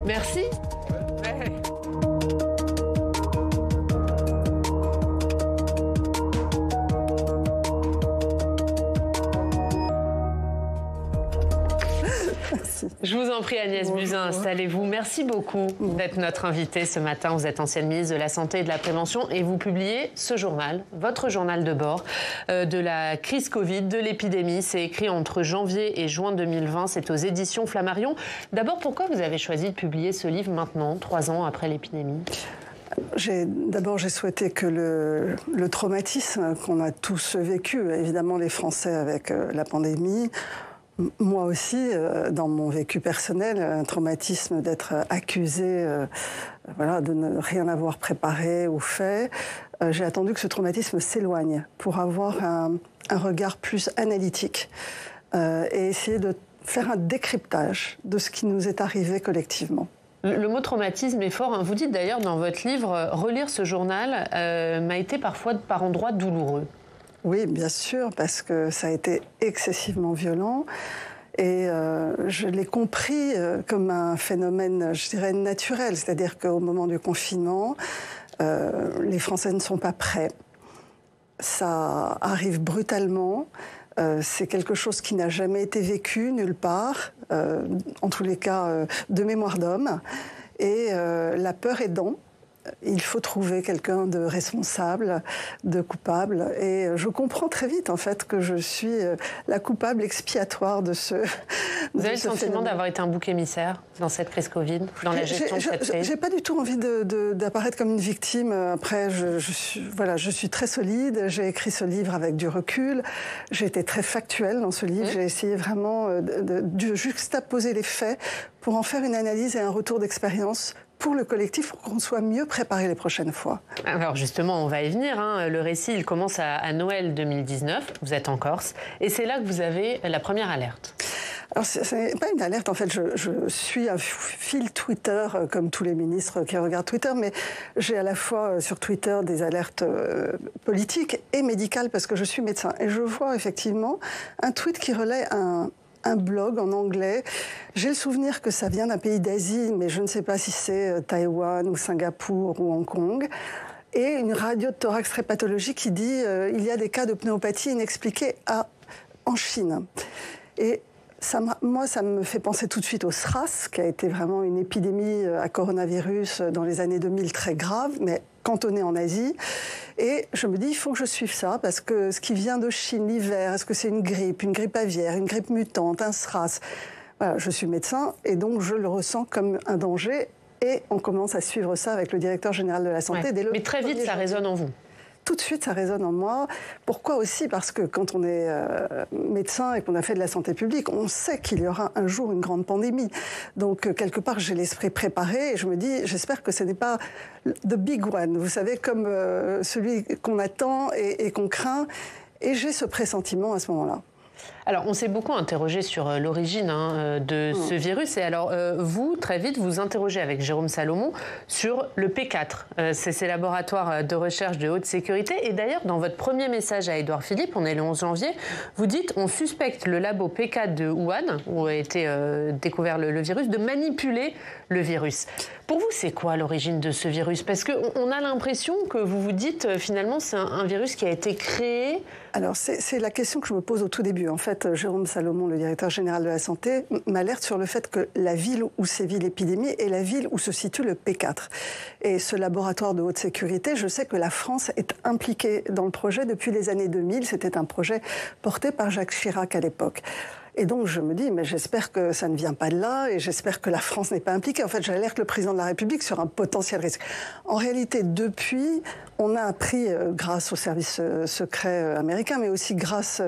Merci. Ouais. Je vous en prie, Agnès Buzyn, installez-vous. Merci beaucoup d'être notre invitée ce matin. Vous êtes ancienne ministre de la Santé et de la Prévention et vous publiez ce journal, votre journal de bord, de la crise Covid, de l'épidémie. C'est écrit entre janvier et juin 2020. C'est aux éditions Flammarion. D'abord, pourquoi vous avez choisi de publier ce livre maintenant, 3 ans après l'épidémie ? D'abord, j'ai souhaité que le traumatisme qu'on a tous vécu, évidemment les Français avec la pandémie, moi aussi, dans mon vécu personnel, un traumatisme d'être accusé de ne rien avoir préparé ou fait. J'ai attendu que ce traumatisme s'éloigne pour avoir un regard plus analytique et essayer de faire un décryptage de ce qui nous est arrivé collectivement. Le mot traumatisme est fort. Vous dites d'ailleurs dans votre livre, relire ce journal m'a été parfois par endroits douloureux. Oui, bien sûr, parce que ça a été excessivement violent. Et je l'ai compris comme un phénomène, je dirais, naturel. C'est-à-dire qu'au moment du confinement, les Français ne sont pas prêts. Ça arrive brutalement. C'est quelque chose qui n'a jamais été vécu nulle part, en tous les cas de mémoire d'homme. Et la peur aidant, il faut trouver quelqu'un de responsable, de coupable. Et je comprends très vite, en fait, que je suis la coupable expiatoire de ce Vous avez le sentiment d'avoir été un bouc émissaire dans cette crise Covid, dans la gestion de cette crise ? J'ai pas du tout envie d'apparaître comme une victime. Après, je suis très solide. J'ai écrit ce livre avec du recul. J'ai été très factuelle dans ce livre. J'ai essayé vraiment de juxtaposer les faits pour en faire une analyse et un retour d'expérience pour le collectif, pour qu'on soit mieux préparé les prochaines fois. Alors justement, on va y venir. Le récit, il commence à Noël 2019. Vous êtes en Corse. Et c'est là que vous avez la première alerte. Alors, ce n'est pas une alerte, en fait, je suis un fil Twitter, comme tous les ministres qui regardent Twitter, mais j'ai à la fois sur Twitter des alertes politiques et médicales, parce que je suis médecin. Et je vois effectivement un tweet qui relaie un blog en anglais. J'ai le souvenir que ça vient d'un pays d'Asie, mais je ne sais pas si c'est Taïwan ou Singapour ou Hong Kong. Et une radio de thorax très pathologique qui dit il y a des cas de pneumopathie inexpliqués en Chine. Et ça me fait penser tout de suite au SRAS, qui a été vraiment une épidémie à coronavirus dans les années 2000 très grave, mais cantonnée en Asie. Et je me dis, il faut que je suive ça, parce que ce qui vient de Chine l'hiver, est-ce que c'est une grippe aviaire, une grippe mutante, un SRAS ? Voilà, je suis médecin, et donc je le ressens comme un danger, et on commence à suivre ça avec le directeur général de la Santé. Ouais. Mais très vite, ça résonne en vous. Tout de suite, ça résonne en moi. Pourquoi aussi ? Parce que quand on est médecin et qu'on a fait de la santé publique, on sait qu'il y aura un jour une grande pandémie. Donc, quelque part, j'ai l'esprit préparé et je me dis, j'espère que ce n'est pas the big one. Vous savez, comme celui qu'on attend et qu'on craint. Et j'ai ce pressentiment à ce moment-là. Alors, on s'est beaucoup interrogé sur l'origine de ce virus. Et alors, vous, très vite, vous interrogez avec Jérôme Salomon sur le P4. C'est ces laboratoires de recherche de haute sécurité. Et d'ailleurs, dans votre premier message à Édouard Philippe, on est le 11 janvier, vous dites « On suspecte le labo P4 de Wuhan, où a été découvert le virus, de manipuler le virus ». Pour vous, c'est quoi l'origine de ce virus ? Parce qu'on a l'impression que vous vous dites, finalement, c'est un virus qui a été créé... Alors, c'est la question que je me pose au tout début. En fait, Jérôme Salomon, le directeur général de la Santé, m'alerte sur le fait que la ville où sévit l'épidémie est la ville où se situe le P4. Et ce laboratoire de haute sécurité, je sais que la France est impliquée dans le projet depuis les années 2000. C'était un projet porté par Jacques Chirac à l'époque. Et donc, je me dis, mais j'espère que ça ne vient pas de là et j'espère que la France n'est pas impliquée. En fait, j'alerte le président de la République sur un potentiel risque. En réalité, depuis, on a appris, grâce aux services secrets américains, mais aussi grâce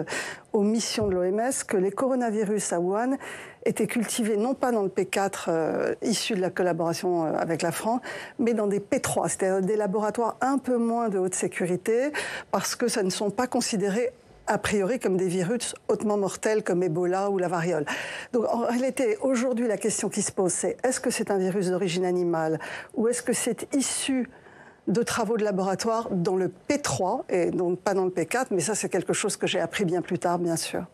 aux missions de l'OMS, que les coronavirus à Wuhan étaient cultivés non pas dans le P4 issu de la collaboration avec la France, mais dans des P3, c'est-à-dire des laboratoires un peu moins de haute sécurité, parce que ça ne sont pas considérés a priori comme des virus hautement mortels comme Ebola ou la variole. Donc en réalité, aujourd'hui, la question qui se pose, c'est est-ce que c'est un virus d'origine animale ou est-ce que c'est issu de travaux de laboratoire dans le P3 et donc pas dans le P4, mais ça c'est quelque chose que j'ai appris bien plus tard, bien sûr.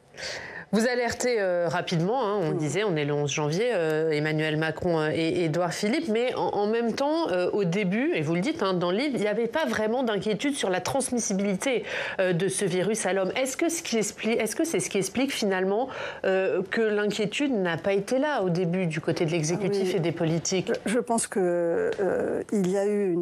Vous alertez rapidement, hein, on disait, on est le 11 janvier, Emmanuel Macron et Édouard Philippe, mais en même temps, au début, et vous le dites dans le livre, il n'y avait pas vraiment d'inquiétude sur la transmissibilité de ce virus à l'homme. Est-ce que c'est ce qui explique finalement que l'inquiétude n'a pas été là au début du côté de l'exécutif et des politiques? Je pense qu'il y a eu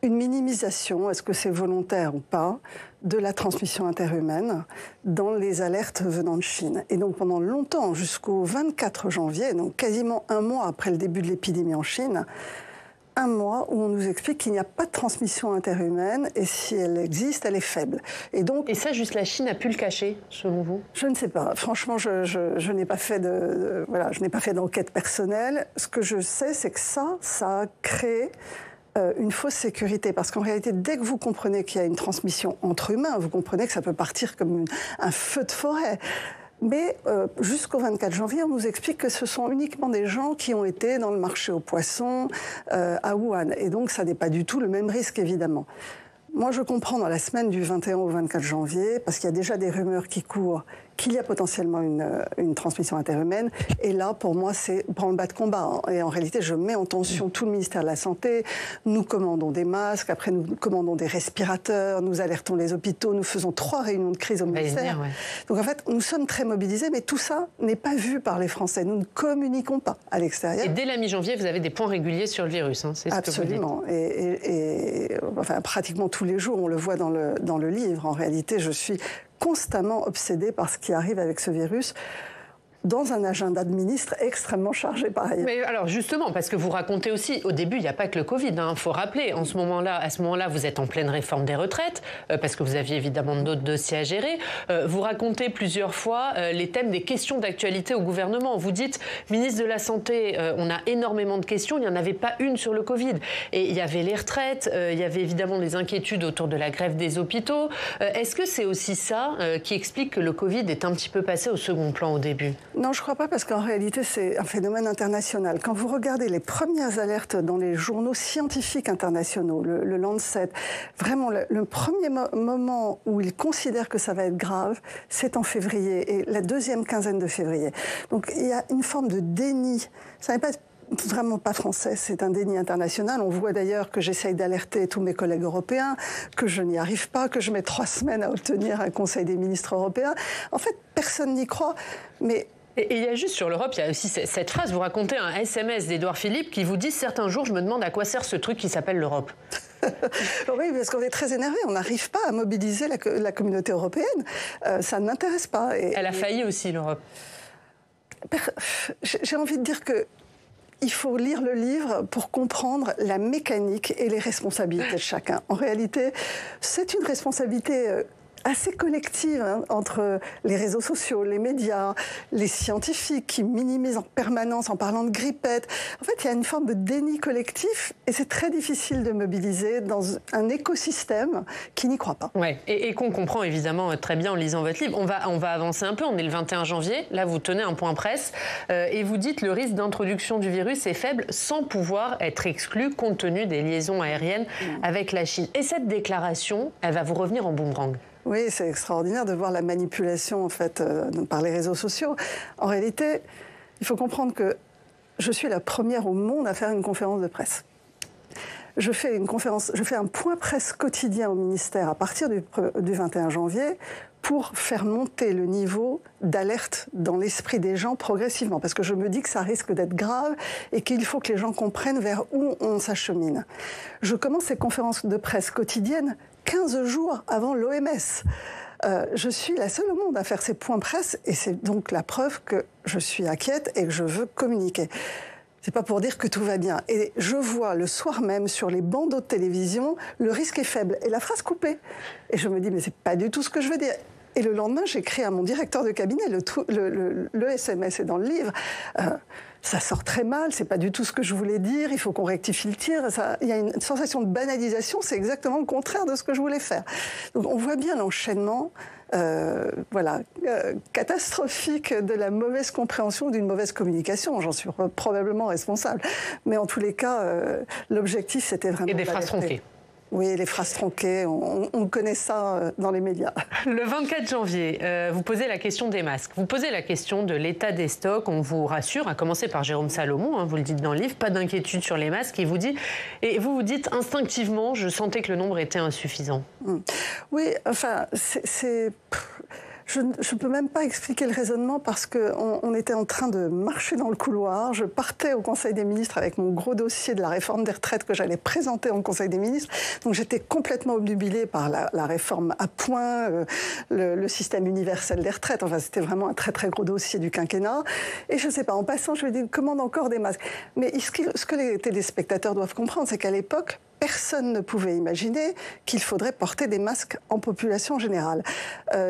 une minimisation, est-ce que c'est volontaire ou pas, de la transmission interhumaine dans les alertes venant de Chine. Et donc pendant longtemps, jusqu'au 24 janvier, donc quasiment un mois après le début de l'épidémie en Chine, un mois où on nous explique qu'il n'y a pas de transmission interhumaine et si elle existe, elle est faible. Et ça, juste la Chine a pu le cacher, selon vous? Je ne sais pas. Franchement, je n'ai pas fait je n'ai pas fait d'enquête personnelle. Ce que je sais, c'est que ça a créé une fausse sécurité. Parce qu'en réalité, dès que vous comprenez qu'il y a une transmission entre humains, vous comprenez que ça peut partir comme un feu de forêt. Mais jusqu'au 24 janvier, on nous explique que ce sont uniquement des gens qui ont été dans le marché aux poissons à Wuhan. Et donc, ça n'est pas du tout le même risque, évidemment. Moi, je comprends dans la semaine du 21 au 24 janvier, parce qu'il y a déjà des rumeurs qui courent, qu'il y a potentiellement une transmission interhumaine. Et là, pour moi, c'est branle-bas de combat. Et en réalité, je mets en tension tout le ministère de la Santé. Nous commandons des masques, après nous commandons des respirateurs, nous alertons les hôpitaux, nous faisons 3 réunions de crise au ministère. Donc en fait, nous sommes très mobilisés, mais tout ça n'est pas vu par les Français. Nous ne communiquons pas à l'extérieur. Et dès la mi-janvier, vous avez des points réguliers sur le virus, hein, c'est ce Absolument. que vous dites. Et enfin, pratiquement tous les jours, on le voit dans le livre. En réalité, je suis constamment obsédée par ce qui arrive avec ce virus, dans un agenda de ministre extrêmement chargé par ailleurs. Mais alors justement, parce que vous racontez aussi, au début, il n'y a pas que le Covid, il faut rappeler, à ce moment-là, vous êtes en pleine réforme des retraites, parce que vous aviez évidemment d'autres dossiers à gérer. Vous racontez plusieurs fois les thèmes des questions d'actualité au gouvernement. Vous dites, ministre de la Santé, on a énormément de questions, il n'y en avait pas une sur le Covid. Et il y avait les retraites, il y avait évidemment les inquiétudes autour de la grève des hôpitaux. Est-ce que c'est aussi ça qui explique que le Covid est un petit peu passé au second plan au début ? Non, je ne crois pas, parce qu'en réalité, c'est un phénomène international. Quand vous regardez les premières alertes dans les journaux scientifiques internationaux, le Lancet, vraiment, le premier moment où ils considèrent que ça va être grave, c'est en février, et la deuxième quinzaine de février. Donc, il y a une forme de déni. Ça n'est pas vraiment pas français, c'est un déni international. On voit d'ailleurs que j'essaye d'alerter tous mes collègues européens, que je n'y arrive pas, que je mets 3 semaines à obtenir un Conseil des ministres européens. En fait, personne n'y croit, mais... Et il y a juste sur l'Europe, il y a aussi cette phrase, vous racontez un SMS d'Édouard Philippe qui vous dit « Certains jours, je me demande à quoi sert ce truc qui s'appelle l'Europe ». Oui, parce qu'on est très énervé, on n'arrive pas à mobiliser la communauté européenne. Ça ne m'intéresse pas. Elle a failli aussi, l'Europe. J'ai envie de dire que il faut lire le livre pour comprendre la mécanique et les responsabilités de chacun. En réalité, c'est une responsabilité assez collective entre les réseaux sociaux, les médias, les scientifiques qui minimisent en permanence en parlant de grippette. En fait, il y a une forme de déni collectif et c'est très difficile de mobiliser dans un écosystème qui n'y croit pas. Ouais, et qu'on comprend évidemment très bien en lisant votre livre. On va avancer un peu, on est le 21 janvier, là vous tenez un point presse et vous dites le risque d'introduction du virus est faible sans pouvoir être exclu compte tenu des liaisons aériennes avec la Chine. Et cette déclaration, elle va vous revenir en boomerang. Oui, c'est extraordinaire de voir la manipulation en fait, par les réseaux sociaux. En réalité, il faut comprendre que je suis la première au monde à faire une conférence de presse. Je fais un point presse quotidien au ministère à partir du 21 janvier pour faire monter le niveau d'alerte dans l'esprit des gens progressivement. Parce que je me dis que ça risque d'être grave et qu'il faut que les gens comprennent vers où on s'achemine. Je commence ces conférences de presse quotidiennes 15 jours avant l'OMS. Je suis la seule au monde à faire ces points presse et c'est donc la preuve que je suis inquiète et que je veux communiquer. C'est pas pour dire que tout va bien. Et je vois le soir même sur les bandeaux de télévision, le risque est faible. Et la phrase coupée. Et je me dis, mais c'est pas du tout ce que je veux dire. Et le lendemain, j'écris à mon directeur de cabinet, le SMS est dans le livre. Ça sort très mal, c'est pas du tout ce que je voulais dire, il faut qu'on rectifie le tir. Il y a une sensation de banalisation, c'est exactement le contraire de ce que je voulais faire. Donc on voit bien l'enchaînement catastrophique de la mauvaise compréhension, d'une mauvaise communication. J'en suis probablement responsable. Mais en tous les cas, l'objectif, c'était vraiment... Et des phrases tronquées. Oui, les phrases tronquées, on connaît ça dans les médias. Le 24 janvier, vous posez la question des masques. Vous posez la question de l'état des stocks. On vous rassure, à commencer par Jérôme Salomon, vous le dites dans le livre, pas d'inquiétude sur les masques. Et vous vous dites instinctivement, je sentais que le nombre était insuffisant. Oui, enfin, je ne peux même pas expliquer le raisonnement parce qu'on était en train de marcher dans le couloir. Je partais au Conseil des ministres avec mon gros dossier de la réforme des retraites que j'allais présenter au Conseil des ministres. Donc j'étais complètement obnubilée par la réforme à point, le système universel des retraites. Enfin, c'était vraiment un très très gros dossier du quinquennat. Et je ne sais pas, en passant, je me dis, commande encore des masques. Mais ce que les téléspectateurs doivent comprendre, c'est qu'à l'époque, personne ne pouvait imaginer qu'il faudrait porter des masques en population générale.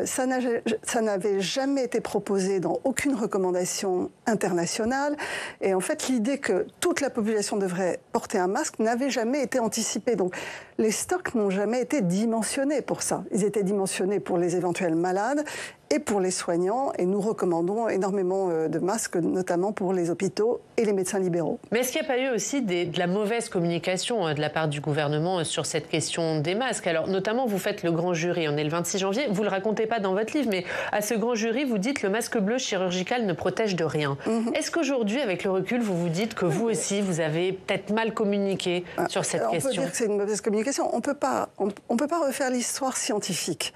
Ça n'avait jamais été proposé dans aucune recommandation internationale. Et en fait, l'idée que toute la population devrait porter un masque n'avait jamais été anticipée. Donc, les stocks n'ont jamais été dimensionnés pour ça. Ils étaient dimensionnés pour les éventuels malades et pour les soignants. Et nous recommandons énormément de masques, notamment pour les hôpitaux et les médecins libéraux. Mais est-ce qu'il n'y a pas eu aussi de la mauvaise communication de la part du gouvernement sur cette question des masques? Alors, notamment, vous faites le grand jury. On est le 26 janvier. Vous ne le racontez pas dans votre livre, mais à ce grand jury, vous dites le masque bleu chirurgical ne protège de rien. Est-ce qu'aujourd'hui, avec le recul, vous vous dites que vous aussi, vous avez peut-être mal communiqué sur cette question? On peut dire que c'est une mauvaise communication. On peut pas refaire l'histoire scientifique.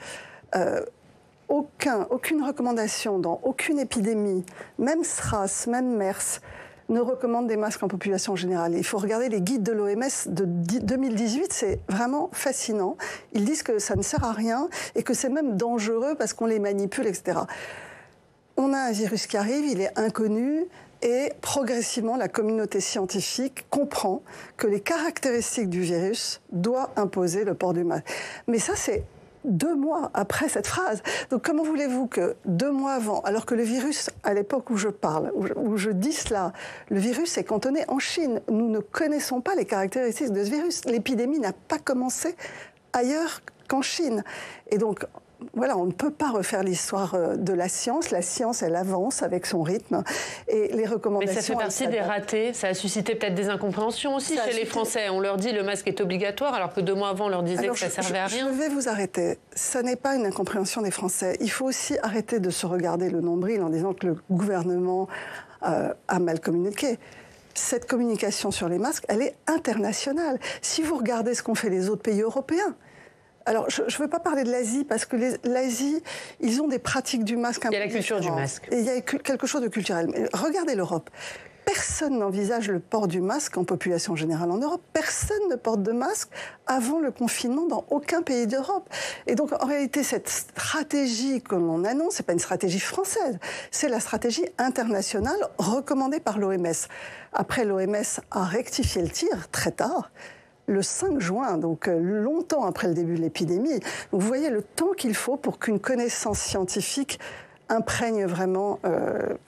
Aucune recommandation dans aucune épidémie, même SRAS, même MERS, ne recommande des masques en population générale. Il faut regarder les guides de l'OMS de 2018, c'est vraiment fascinant. Ils disent que ça ne sert à rien et que c'est même dangereux parce qu'on les manipule, etc. On a un virus qui arrive, il est inconnu. Et progressivement, la communauté scientifique comprend que les caractéristiques du virus doivent imposer le port du masque. Mais ça, c'est 2 mois après cette phrase. Donc comment voulez-vous que 2 mois avant, alors que le virus, à l'époque où je parle, où je dis cela, le virus est cantonné en Chine. Nous ne connaissons pas les caractéristiques de ce virus. L'épidémie n'a pas commencé ailleurs qu'en Chine. Et donc, voilà, on ne peut pas refaire l'histoire de la science. La science, elle avance avec son rythme. Et les recommandations... Mais ça fait partie des ratés. Ça a suscité peut-être des incompréhensions aussi chez les Français. On leur dit le masque est obligatoire, alors que 2 mois avant, on leur disait que ça ne servait à rien. Je vais vous arrêter. Ça n'est pas une incompréhension des Français. Il faut aussi arrêter de se regarder le nombril en disant que le gouvernement a mal communiqué. Cette communication sur les masques, elle est internationale. Si vous regardez ce qu'ont fait les autres pays européens, alors, je ne veux pas parler de l'Asie, parce que l'Asie, ils ont des pratiques du masque un peu différentes. Il y a la culture du masque. Et il y a quelque chose de culturel. Mais regardez l'Europe. Personne n'envisage le port du masque en population générale en Europe. Personne ne porte de masque avant le confinement dans aucun pays d'Europe. Et donc, en réalité, cette stratégie que l'on annonce, ce n'est pas une stratégie française, c'est la stratégie internationale recommandée par l'OMS. Après, l'OMS a rectifié le tir très tard, le 5 juin, donc longtemps après le début de l'épidémie. Donc vous voyez le temps qu'il faut pour qu'une connaissance scientifique imprègne vraiment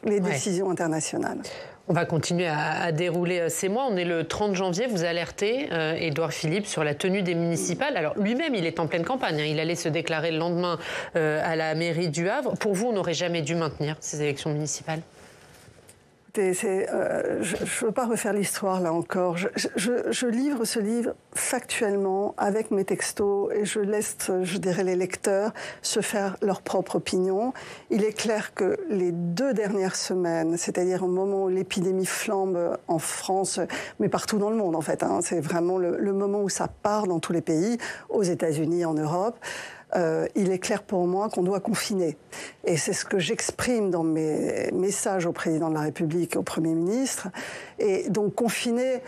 les décisions internationales. On va continuer à dérouler ces mois. On est le 30 janvier, vous alertez Édouard Philippe sur la tenue des municipales. Alors lui-même, il est en pleine campagne. Il allait se déclarer le lendemain à la mairie du Havre. Pour vous, on n'aurait jamais dû maintenir ces élections municipales? Je ne veux pas refaire l'histoire, là encore. Je livre ce livre factuellement, avec mes textos, et je laisse, je dirais, les lecteurs se faire leur propre opinion. Il est clair que les 2 dernières semaines, c'est-à-dire au moment où l'épidémie flambe en France, mais partout dans le monde, en fait, c'est vraiment le moment où ça part dans tous les pays, aux États-Unis, en Europe, il est clair pour moi qu'on doit confiner. Et c'est ce que j'exprime dans mes messages au président de la République et au Premier ministre. Et donc confiner...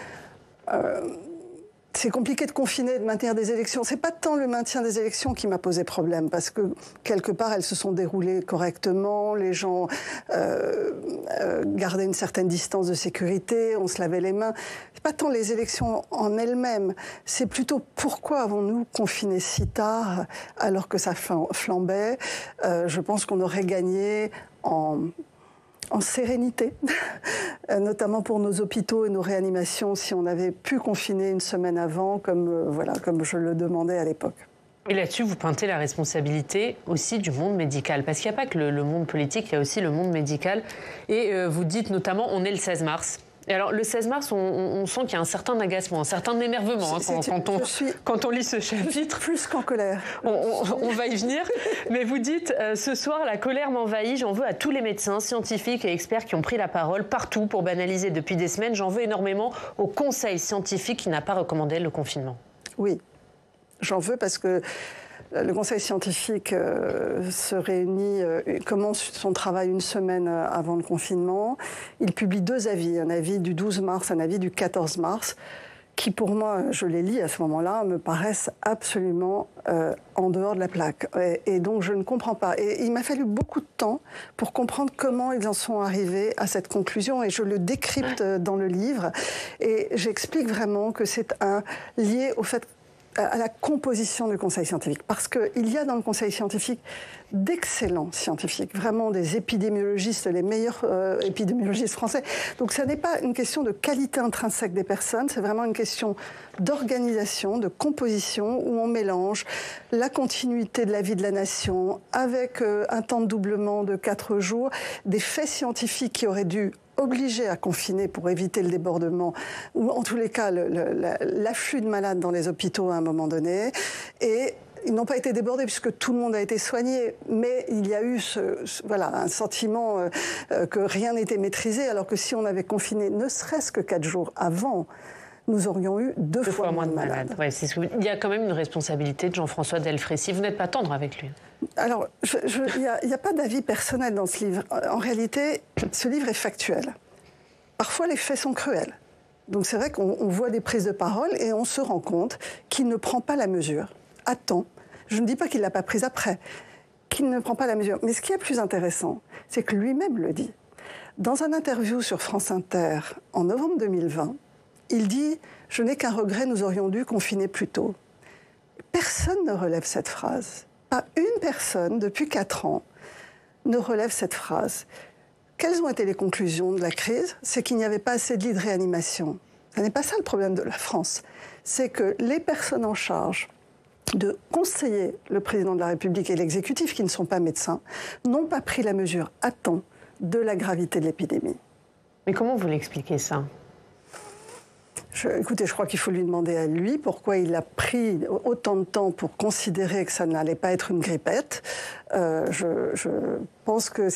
c'est compliqué de confiner, de maintenir des élections. C'est pas tant le maintien des élections qui m'a posé problème, parce que quelque part elles se sont déroulées correctement, les gens gardaient une certaine distance de sécurité, on se lavait les mains. C'est pas tant les élections en elles-mêmes, c'est plutôt pourquoi avons-nous confiné si tard alors que ça flambait. Je pense qu'on aurait gagné en sérénité, notamment pour nos hôpitaux et nos réanimations, si on avait pu confiner une semaine avant, comme je le demandais à l'époque. Et là-dessus, vous pointez la responsabilité aussi du monde médical, parce qu'il n'y a pas que le monde politique, il y a aussi le monde médical. Et vous dites notamment, on est le 16 mars. Et alors, le 16 mars, on sent qu'il y a un certain agacement, un certain énervement quand on lit ce chapitre. Plus qu'en colère. On va y venir. Mais vous dites, ce soir, la colère m'envahit. J'en veux à tous les médecins, scientifiques et experts qui ont pris la parole partout pour banaliser depuis des semaines. J'en veux énormément au Conseil scientifique qui n'a pas recommandé le confinement. Oui, j'en veux parce que le Conseil scientifique se réunit, commence son travail une semaine avant le confinement. Il publie 2 avis, un avis du 12 mars, un avis du 14 mars, qui pour moi, je les lis à ce moment-là, me paraissent absolument en dehors de la plaque. Et donc je ne comprends pas. Et il m'a fallu beaucoup de temps pour comprendre comment ils en sont arrivés à cette conclusion. Et je le décrypte dans le livre. Et j'explique vraiment que c'est lié au fait à la composition du Conseil scientifique. Parce qu'il y a dans le Conseil scientifique d'excellents scientifiques, vraiment des épidémiologistes, les meilleurs épidémiologistes français. Donc ça n'est pas une question de qualité intrinsèque des personnes, c'est vraiment une question d'organisation, de composition, où on mélange la continuité de la vie de la nation avec un temps de doublement de 4 jours, des faits scientifiques qui auraient dû obligés à confiner pour éviter le débordement, ou en tous les cas l'afflux de malades dans les hôpitaux à un moment donné. Et ils n'ont pas été débordés puisque tout le monde a été soigné, mais il y a eu un sentiment que rien n'était maîtrisé, alors que si on avait confiné ne serait-ce que 4 jours avant, nous aurions eu deux fois moins de malades. Ouais, il y a quand même une responsabilité de Jean-François Delfrécy. Vous n'êtes pas tendre avec lui. Alors, il n'y a pas d'avis personnel dans ce livre. En réalité, ce livre est factuel. Parfois, les faits sont cruels. Donc c'est vrai qu'on voit des prises de parole et on se rend compte qu'il ne prend pas la mesure à temps. Je ne dis pas qu'il ne l'a pas prise après, qu'il ne prend pas la mesure. Mais ce qui est plus intéressant, c'est que lui-même le dit. Dans un interview sur France Inter en novembre 2020, il dit « Je n'ai qu'un regret, nous aurions dû confiner plus tôt ». Personne ne relève cette phrase. Pas une personne, depuis 4 ans, ne relève cette phrase. Quelles ont été les conclusions de la crise? C'est qu'il n'y avait pas assez de lits de réanimation. Ce n'est pas ça le problème de la France. C'est que les personnes en charge de conseiller le président de la République et l'exécutif, qui ne sont pas médecins, n'ont pas pris la mesure à temps de la gravité de l'épidémie. Mais comment vous l'expliquez ça? Écoutez, je crois qu'il faut lui demander à lui pourquoi il a pris autant de temps pour considérer que ça n'allait pas être une grippette. Je pense que...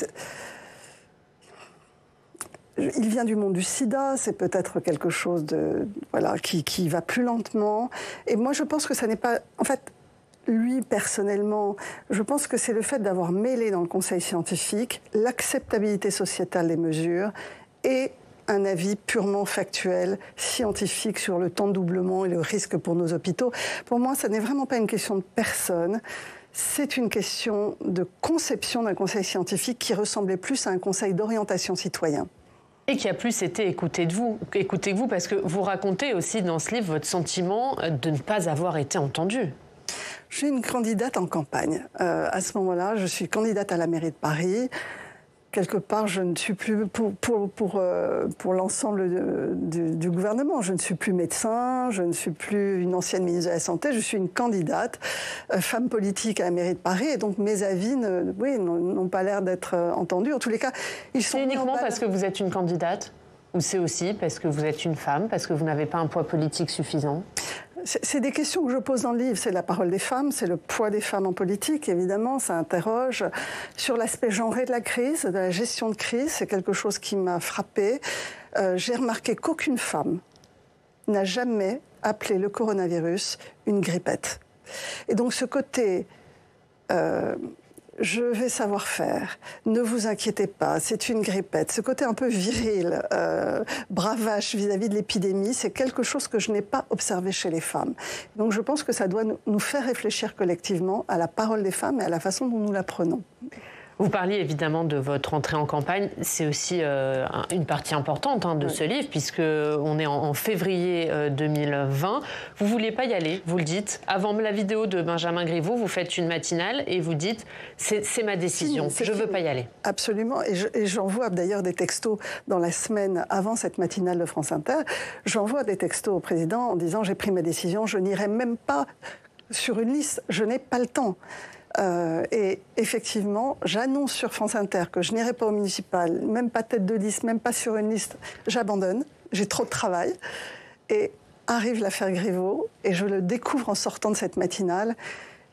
Il vient du monde du sida, c'est peut-être quelque chose qui va plus lentement. Et moi, je pense que ça n'est pas... En fait, lui, personnellement, je pense que c'est le fait d'avoir mêlé dans le Conseil scientifique l'acceptabilité sociétale des mesures et un avis purement factuel, scientifique sur le temps de doublement et le risque pour nos hôpitaux. Pour moi, ça n'est vraiment pas une question de personne. C'est une question de conception d'un conseil scientifique qui ressemblait plus à un conseil d'orientation citoyen. Et qui a plus été écouté que vous, parce que vous racontez aussi dans ce livre votre sentiment de ne pas avoir été entendu. Je suis une candidate en campagne. À ce moment-là, je suis candidate à la mairie de Paris. Quelque part, je ne suis plus, pour l'ensemble du gouvernement, je ne suis plus médecin, je ne suis plus une ancienne ministre de la Santé, je suis une candidate, femme politique à la mairie de Paris, et donc mes avis n'ont pas l'air d'être entendus. En tous les cas, ils sont... C'est uniquement parce que vous êtes une candidate? Ou c'est aussi parce que vous êtes une femme, parce que vous n'avez pas un poids politique suffisant? C'est des questions que je pose dans le livre. C'est la parole des femmes, c'est le poids des femmes en politique, évidemment. Ça interroge sur l'aspect genré de la crise, de la gestion de crise. C'est quelque chose qui m'a frappée. J'ai remarqué qu'aucune femme n'a jamais appelé le coronavirus une grippette. Et donc ce côté... je vais savoir faire, ne vous inquiétez pas, c'est une grippette. Ce côté un peu viril, bravache vis-à-vis de l'épidémie, c'est quelque chose que je n'ai pas observé chez les femmes. Donc je pense que ça doit nous faire réfléchir collectivement à la parole des femmes et à la façon dont nous la prenons. Vous parliez évidemment de votre entrée en campagne. C'est aussi une partie importante de ce livre, puisqu'on est en février 2020. Vous ne vouliez pas y aller, vous le dites. Avant la vidéo de Benjamin Griveaux, vous faites une matinale et vous dites « c'est ma décision, je ne veux pas y aller ». Absolument. Et j'envoie d'ailleurs des textos dans la semaine avant cette matinale de France Inter. J'envoie des textos au président en disant « j'ai pris ma décision, je n'irai même pas sur une liste, je n'ai pas le temps ». Et effectivement, j'annonce sur France Inter que je n'irai pas au municipal, même pas tête de liste, même pas sur une liste, j'abandonne. j'ai trop de travail. Et arrive l'affaire Griveaux, et je le découvre en sortant de cette matinale.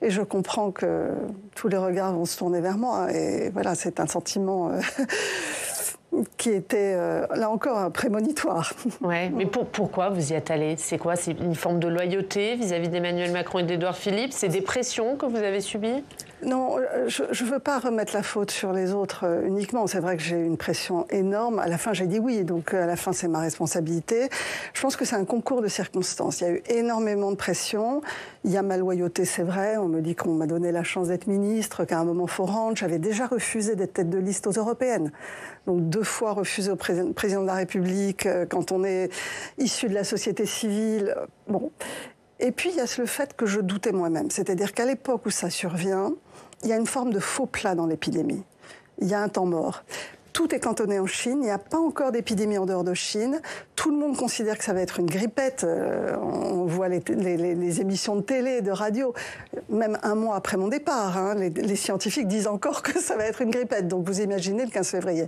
Et je comprends que tous les regards vont se tourner vers moi. Et voilà, c'est un sentiment qui était, là encore, prémonitoire. Ouais, mais pourquoi vous y êtes allé? C'est quoi? C'est une forme de loyauté vis-à-vis d'Emmanuel Macron et d'Édouard Philippe? C'est des pressions que vous avez subies? Non, je ne veux pas remettre la faute sur les autres uniquement. C'est vrai que j'ai eu une pression énorme. À la fin, j'ai dit oui, donc à la fin, c'est ma responsabilité. Je pense que c'est un concours de circonstances. Il y a eu énormément de pression. Il y a ma loyauté, c'est vrai. On me dit qu'on m'a donné la chance d'être ministre, qu'à un moment, il faut rendre. J'avais déjà refusé d'être tête de liste aux européennes. Donc 2 fois refusé au président de la République, quand on est issu de la société civile. Bon. Et puis, il y a le fait que je doutais moi-même. C'est-à-dire qu'à l'époque où ça survient, il y a une forme de faux plat dans l'épidémie. Il y a un temps mort. Tout est cantonné en Chine. Il n'y a pas encore d'épidémie en dehors de Chine. Tout le monde considère que ça va être une grippette. On voit les émissions de télé, de radio. Même un mois après mon départ, hein, les scientifiques disent encore que ça va être une grippette. Donc, vous imaginez le 15 février.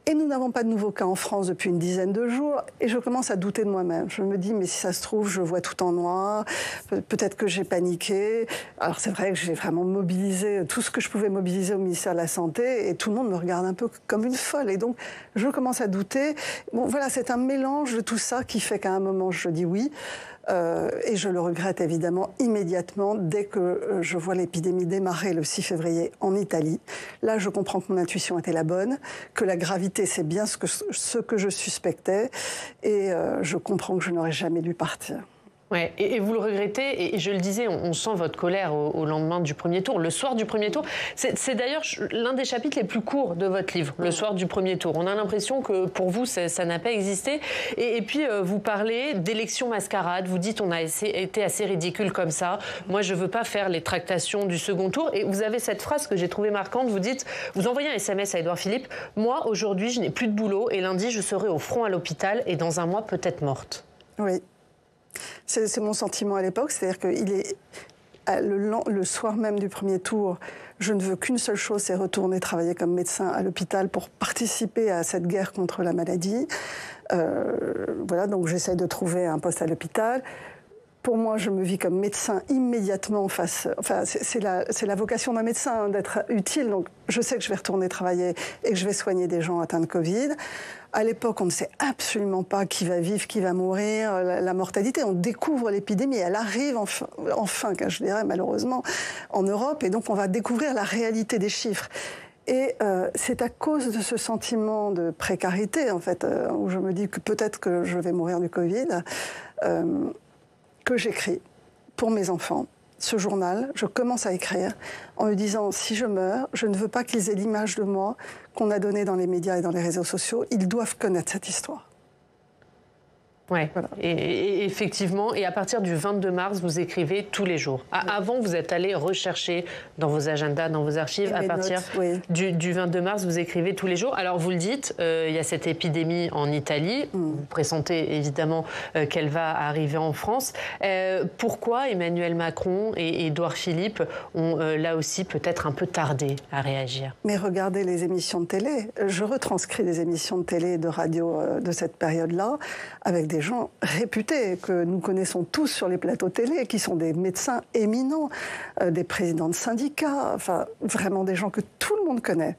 Et nous n'avons pas de nouveaux cas en France depuis une dizaine de jours. Et je commence à douter de moi-même. Je me dis, mais si ça se trouve, je vois tout en noir. Peut-être que j'ai paniqué. Alors c'est vrai que j'ai vraiment mobilisé tout ce que je pouvais mobiliser au ministère de la Santé. Et tout le monde me regarde un peu comme une folle. Et donc, je commence à douter. Bon, voilà, c'est un mélange de tout ça qui fait qu'à un moment, je dis oui. Et je le regrette évidemment immédiatement dès que je vois l'épidémie démarrer le 6 février en Italie. Là, je comprends que mon intuition était la bonne, que la gravité, c'est bien ce que je suspectais, et je comprends que je n'aurais jamais dû partir. Ouais, et vous le regrettez, et je le disais, on sent votre colère au lendemain du premier tour, le soir du premier tour. C'est d'ailleurs l'un des chapitres les plus courts de votre livre, le soir du premier tour. On a l'impression que pour vous, ça n'a pas existé. Et puis, vous parlez d'élections mascarades, vous dites on a été assez ridicule comme ça. Moi, je ne veux pas faire les tractations du second tour. Et vous avez cette phrase que j'ai trouvée marquante, vous dites, vous envoyez un SMS à Édouard Philippe, moi, aujourd'hui, je n'ai plus de boulot, et lundi, je serai au front à l'hôpital, et dans un mois, peut-être morte. Oui. C'est mon sentiment à l'époque, c'est-à-dire qu'il est le soir même du premier tour, je ne veux qu'une seule chose, c'est retourner travailler comme médecin à l'hôpital pour participer à cette guerre contre la maladie. Voilà, donc j'essaie de trouver un poste à l'hôpital. Pour moi, je me vis comme médecin immédiatement face... Enfin, c'est la vocation d'un médecin, d'être utile. Donc, je sais que je vais retourner travailler et que je vais soigner des gens atteints de Covid. À l'époque, on ne sait absolument pas qui va vivre, qui va mourir, la mortalité. On découvre l'épidémie. Elle arrive enfin, je dirais malheureusement, en Europe. Et donc, on va découvrir la réalité des chiffres. Et c'est à cause de ce sentiment de précarité, en fait, où je me dis que peut-être que je vais mourir du Covid, que j'écris pour mes enfants ce journal. Je commence à écrire en me disant, si je meurs, je ne veux pas qu'ils aient l'image de moi qu'on a donnée dans les médias et dans les réseaux sociaux. Ils doivent connaître cette histoire. Ouais. Voilà. Et effectivement, et à partir du 22 mars, vous écrivez tous les jours. Avant, vous êtes allé rechercher dans vos agendas, dans vos archives. À partir du 22 mars, vous écrivez tous les jours. Alors, vous le dites, il y a cette épidémie en Italie. Vous pressentez évidemment qu'elle va arriver en France. Pourquoi Emmanuel Macron et Édouard Philippe ont là aussi peut-être un peu tardé à réagir? Mais regardez les émissions de télé. Je retranscris des émissions de télé et de radio de cette période-là avec des gens réputés que nous connaissons tous sur les plateaux télé, qui sont des médecins éminents, des présidents de syndicats, enfin vraiment des gens que tout le monde connaît.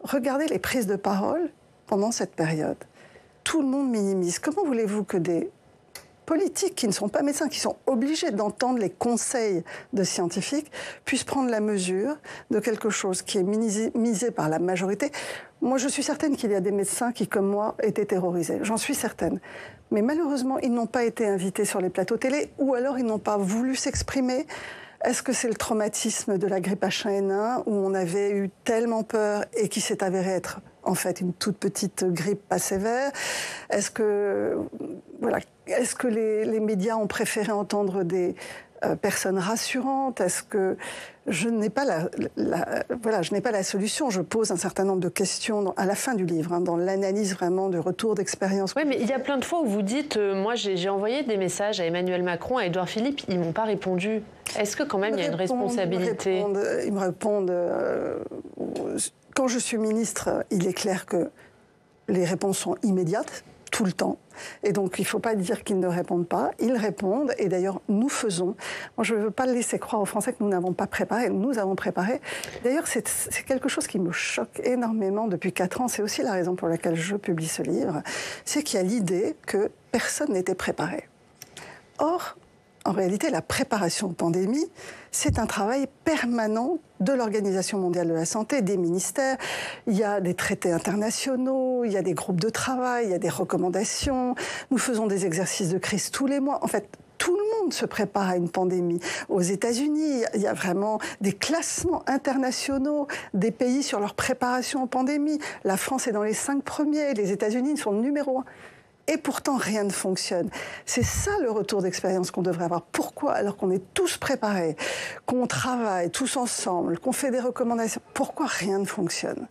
Regardez les prises de parole pendant cette période. Tout le monde minimise. Comment voulez-vous que des politiques qui ne sont pas médecins, qui sont obligés d'entendre les conseils de scientifiques, puissent prendre la mesure de quelque chose qui est misé par la majorité? Moi, je suis certaine qu'il y a des médecins qui, comme moi, étaient terrorisés. J'en suis certaine. Mais malheureusement, ils n'ont pas été invités sur les plateaux télé, ou alors ils n'ont pas voulu s'exprimer. Est-ce que c'est le traumatisme de la grippe H1N1, où on avait eu tellement peur et qui s'est avéré être en fait une toute petite grippe pas sévère? Est-ce que les médias ont préféré entendre des personnes rassurantes? Est-ce que je n'ai pas je n'ai pas la solution. Je pose un certain nombre de questions à la fin du livre, dans l'analyse vraiment du retour d'expérience. Oui, mais il y a plein de fois où vous dites, moi j'ai envoyé des messages à Emmanuel Macron, à Édouard Philippe, ils m'ont pas répondu. Est-ce que quand même il y a une responsabilité? Ils me répondent. Quand je suis ministre, il est clair que les réponses sont immédiates. tout le temps. Et donc, il ne faut pas dire qu'ils ne répondent pas. Ils répondent. Et d'ailleurs, nous faisons. Moi, je ne veux pas laisser croire aux Français que nous n'avons pas préparé. Nous avons préparé. D'ailleurs, c'est quelque chose qui me choque énormément depuis 4 ans. C'est aussi la raison pour laquelle je publie ce livre. C'est qu'il y a l'idée que personne n'était préparé. Or, en réalité, la préparation aux pandémies, c'est un travail permanent de l'Organisation mondiale de la santé, des ministères. Il y a des traités internationaux, il y a des groupes de travail, il y a des recommandations. Nous faisons des exercices de crise tous les mois. En fait, tout le monde se prépare à une pandémie. Aux États-Unis, il y a vraiment des classements internationaux des pays sur leur préparation aux pandémies. La France est dans les 5 premiers, les États-Unis sont numéro 1. Et pourtant, rien ne fonctionne. C'est ça le retour d'expérience qu'on devrait avoir. Pourquoi, alors qu'on est tous préparés, qu'on travaille tous ensemble, qu'on fait des recommandations, pourquoi rien ne fonctionne ?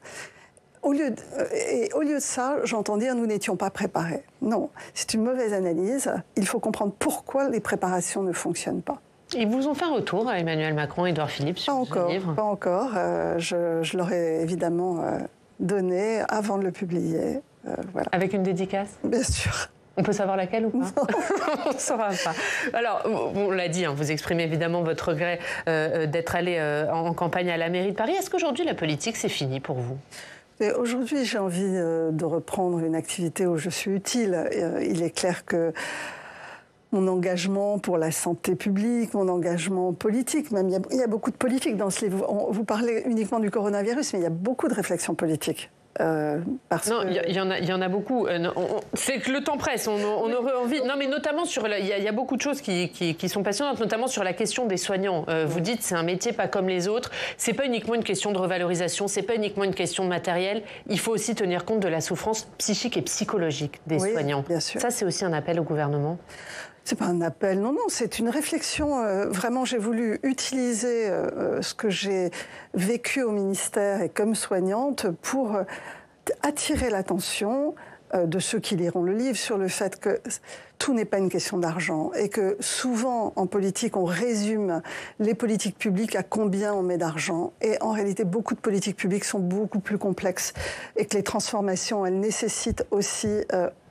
Au lieu de ça, j'entends dire nous n'étions pas préparés. Non, c'est une mauvaise analyse. Il faut comprendre pourquoi les préparations ne fonctionnent pas. Ils vous ont fait un retour à Emmanuel Macron et Édouard Philippe sur ce livre ? Pas encore. Je leur ai évidemment donné avant de le publier. Voilà. Avec une dédicace ? Bien sûr. On peut savoir laquelle ou pas ? On ne saura pas. Alors, on l'a dit, vous exprimez évidemment votre regret d'être allé en campagne à la mairie de Paris. Est-ce qu'aujourd'hui, la politique, c'est fini pour vous ? Aujourd'hui, j'ai envie de reprendre une activité où je suis utile. Il est clair que mon engagement pour la santé publique, mon engagement politique, même il y a beaucoup de politique dans ce livre. Vous parlez uniquement du coronavirus, mais il y a beaucoup de réflexions politiques. Il y en a beaucoup. C'est que le temps presse. On aurait envie. Non, mais notamment sur. Il y a beaucoup de choses qui sont passionnantes, notamment sur la question des soignants. Vous dites c'est un métier pas comme les autres. C'est pas uniquement une question de revalorisation. C'est pas uniquement une question de matériel. Il faut aussi tenir compte de la souffrance psychique et psychologique des soignants. Bien sûr. Ça, c'est aussi un appel au gouvernement. C'est pas un appel, non, c'est une réflexion. Vraiment, j'ai voulu utiliser ce que j'ai vécu au ministère et comme soignante pour attirer l'attention de ceux qui liront le livre sur le fait que tout n'est pas une question d'argent et que souvent en politique on résume les politiques publiques à combien on met d'argent et en réalité beaucoup de politiques publiques sont beaucoup plus complexes et que les transformations elles nécessitent aussi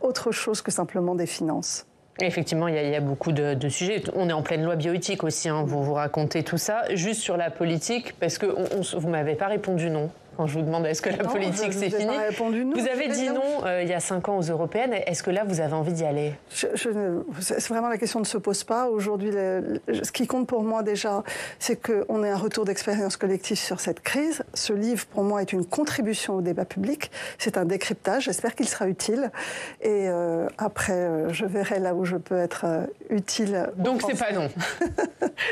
autre chose que simplement des finances. Effectivement, il y a beaucoup de sujets. On est en pleine loi bioéthique aussi, vous racontez tout ça. Juste sur la politique, parce que vous ne m'avez pas répondu non. Quand je vous demande est-ce que la politique c'est fini, vous avez dit non il y a 5 ans aux européennes. Est-ce que là vous avez envie d'y aller ? C'est vraiment la question ne se pose pas. Aujourd'hui, ce qui compte pour moi déjà, c'est qu'on ait un retour d'expérience collective sur cette crise. Ce livre pour moi est une contribution au débat public. C'est un décryptage. J'espère qu'il sera utile. Et après, je verrai là où je peux être utile. Donc c'est pas non.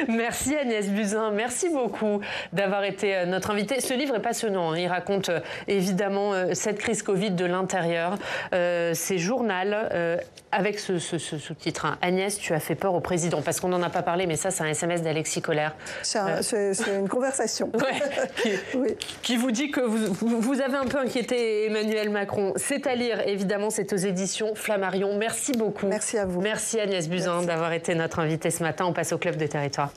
Merci Agnès Buzyn. Merci beaucoup d'avoir été notre invitée. Ce livre est passionnant. Il raconte évidemment cette crise Covid de l'intérieur. C'est Journal avec ce sous-titre. Agnès, tu as fait peur au président. Parce qu'on n'en a pas parlé, mais ça, c'est un SMS d'Alexis Collère. C'est une conversation. Ouais, qui vous dit que vous avez un peu inquiété Emmanuel Macron. C'est à lire, évidemment, c'est aux éditions Flammarion. Merci beaucoup. Merci à vous. Merci Agnès Buzyn d'avoir été notre invitée ce matin. On passe au Club des Territoires.